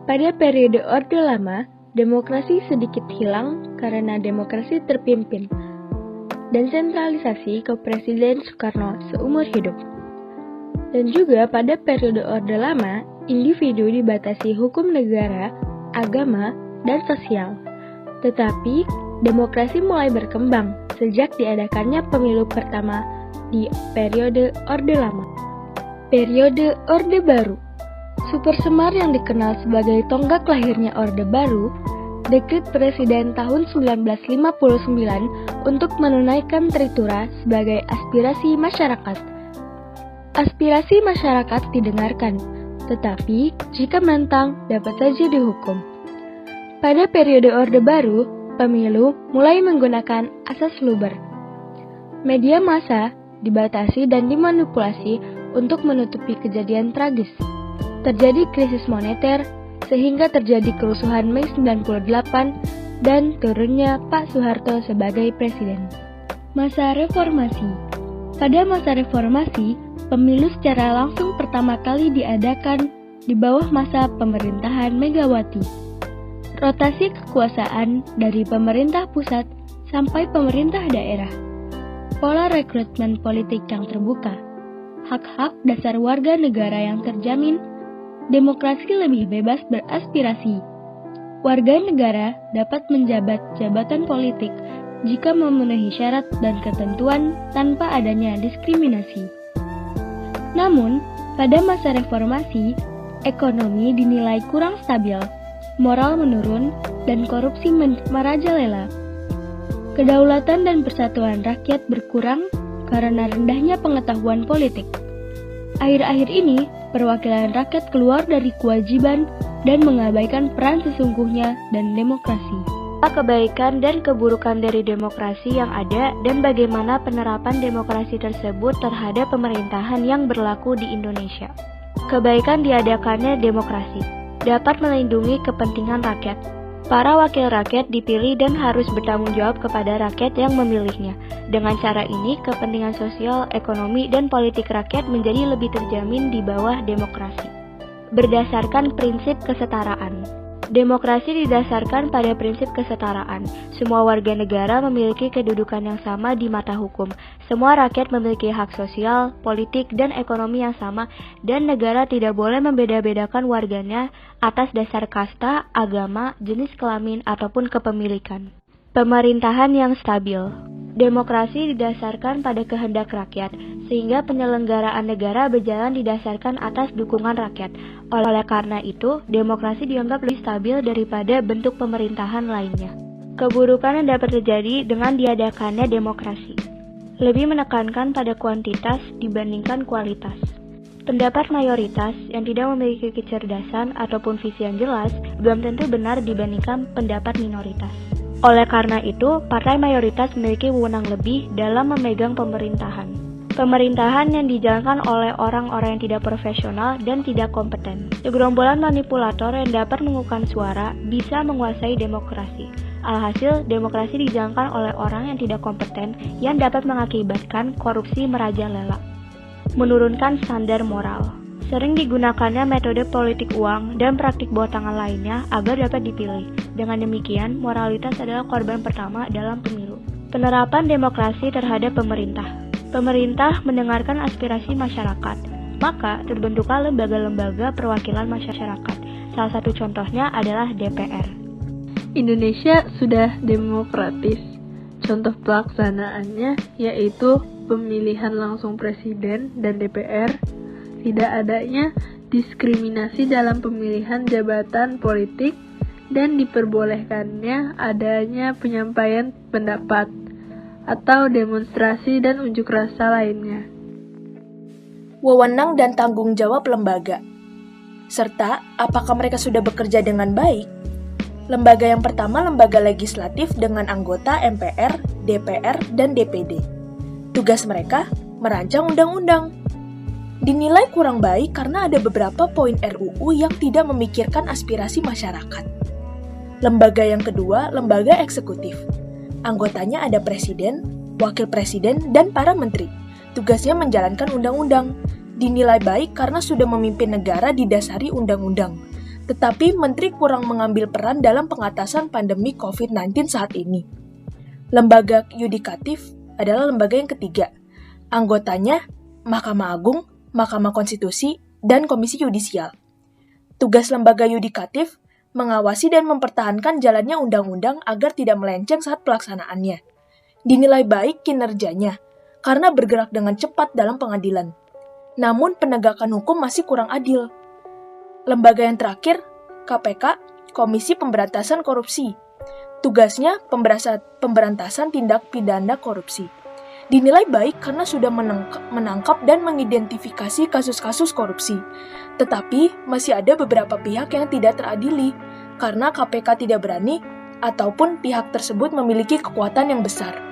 Pada periode Orde Lama, demokrasi sedikit hilang karena demokrasi terpimpin dan sentralisasi ke Presiden Soekarno seumur hidup. Dan juga pada periode Orde Lama, individu dibatasi hukum negara, agama, dan sosial. Tetapi, demokrasi mulai berkembang sejak diadakannya pemilu pertama di periode Orde Lama. Periode Orde Baru. Super Semar yang dikenal sebagai tonggak lahirnya Orde Baru, dekret Presiden tahun 1959 untuk menunaikan Tritura sebagai aspirasi masyarakat. Aspirasi masyarakat didengarkan, tetapi jika menentang dapat saja dihukum. Pada periode Orde Baru, pemilu mulai menggunakan asas luber. Media massa dibatasi dan dimanipulasi untuk menutupi kejadian tragis. Terjadi krisis moneter, sehingga terjadi kerusuhan Mei 98 dan turunnya Pak Soeharto sebagai presiden. Masa reformasi. Pada masa reformasi, pemilu secara langsung pertama kali diadakan di bawah masa pemerintahan Megawati. Rotasi kekuasaan dari pemerintah pusat sampai pemerintah daerah. Pola rekrutmen politik yang terbuka. Hak-hak dasar warga negara yang terjamin. Demokrasi lebih bebas beraspirasi. Warga negara dapat menjabat jabatan politik jika memenuhi syarat dan ketentuan tanpa adanya diskriminasi. Namun, pada masa reformasi, ekonomi dinilai kurang stabil, moral menurun, dan korupsi merajalela. Kedaulatan dan persatuan rakyat berkurang karena rendahnya pengetahuan politik. Akhir-akhir ini, perwakilan rakyat keluar dari kewajiban dan mengabaikan peran sesungguhnya dan demokrasi. Kebaikan dan keburukan dari demokrasi yang ada dan bagaimana penerapan demokrasi tersebut terhadap pemerintahan yang berlaku di Indonesia. Kebaikan diadakannya demokrasi dapat melindungi kepentingan rakyat. Para wakil rakyat dipilih dan harus bertanggung jawab kepada rakyat yang memilihnya. Dengan cara ini, kepentingan sosial, ekonomi, dan politik rakyat menjadi lebih terjamin di bawah demokrasi. Berdasarkan prinsip kesetaraan. Demokrasi didasarkan pada prinsip kesetaraan. Semua warga negara memiliki kedudukan yang sama di mata hukum. Semua rakyat memiliki hak sosial, politik, dan ekonomi yang sama, dan negara tidak boleh membeda-bedakan warganya atas dasar kasta, agama, jenis kelamin, ataupun kepemilikan. Pemerintahan yang stabil. Demokrasi didasarkan pada kehendak rakyat, sehingga penyelenggaraan negara berjalan didasarkan atas dukungan rakyat. Oleh karena itu, demokrasi dianggap lebih stabil daripada bentuk pemerintahan lainnya. Keburukan yang dapat terjadi dengan diadakannya demokrasi. Lebih menekankan pada kuantitas dibandingkan kualitas. Pendapat mayoritas yang tidak memiliki kecerdasan ataupun visi yang jelas belum tentu benar dibandingkan pendapat minoritas. Oleh karena itu, partai mayoritas memiliki wewenang lebih dalam memegang pemerintahan. Pemerintahan yang dijalankan oleh orang-orang yang tidak profesional dan tidak kompeten. Segerombolan manipulator yang dapat mengukuhkan suara bisa menguasai demokrasi. Alhasil, demokrasi dijalankan oleh orang yang tidak kompeten yang dapat mengakibatkan korupsi merajalela. Menurunkan standar moral. Sering digunakannya metode politik uang dan praktik bawah tangan lainnya agar dapat dipilih. Dengan demikian, moralitas adalah korban pertama dalam pemilu. Penerapan demokrasi terhadap pemerintah. Pemerintah mendengarkan aspirasi masyarakat, maka terbentuklah lembaga-lembaga perwakilan masyarakat. Salah satu contohnya adalah DPR. Indonesia sudah demokratis. Contoh pelaksanaannya yaitu pemilihan langsung presiden dan DPR, tidak adanya diskriminasi dalam pemilihan jabatan politik, dan diperbolehkannya adanya penyampaian pendapat atau demonstrasi dan unjuk rasa lainnya. Wewenang dan tanggung jawab lembaga. Serta, apakah mereka sudah bekerja dengan baik? Lembaga yang pertama, lembaga legislatif dengan anggota MPR, DPR, dan DPD. Tugas mereka, merancang undang-undang. Dinilai kurang baik karena ada beberapa poin RUU yang tidak memikirkan aspirasi masyarakat. Lembaga yang kedua, lembaga eksekutif. Anggotanya ada presiden, wakil presiden, dan para menteri. Tugasnya menjalankan undang-undang. Dinilai baik karena sudah memimpin negara didasari undang-undang. Tetapi menteri kurang mengambil peran dalam pengatasan pandemi COVID-19 saat ini. Lembaga yudikatif adalah lembaga yang ketiga. Anggotanya Mahkamah Agung, Mahkamah Konstitusi, dan Komisi Yudisial. Tugas lembaga yudikatif mengawasi dan mempertahankan jalannya undang-undang agar tidak melenceng saat pelaksanaannya. Dinilai baik kinerjanya karena bergerak dengan cepat dalam pengadilan. Namun penegakan hukum masih kurang adil. Lembaga yang terakhir, KPK, Komisi Pemberantasan Korupsi. Tugasnya pemberantasan tindak pidana korupsi. Dinilai baik karena sudah menangkap dan mengidentifikasi kasus-kasus korupsi. Tetapi masih ada beberapa pihak yang tidak teradili karena KPK tidak berani ataupun pihak tersebut memiliki kekuatan yang besar.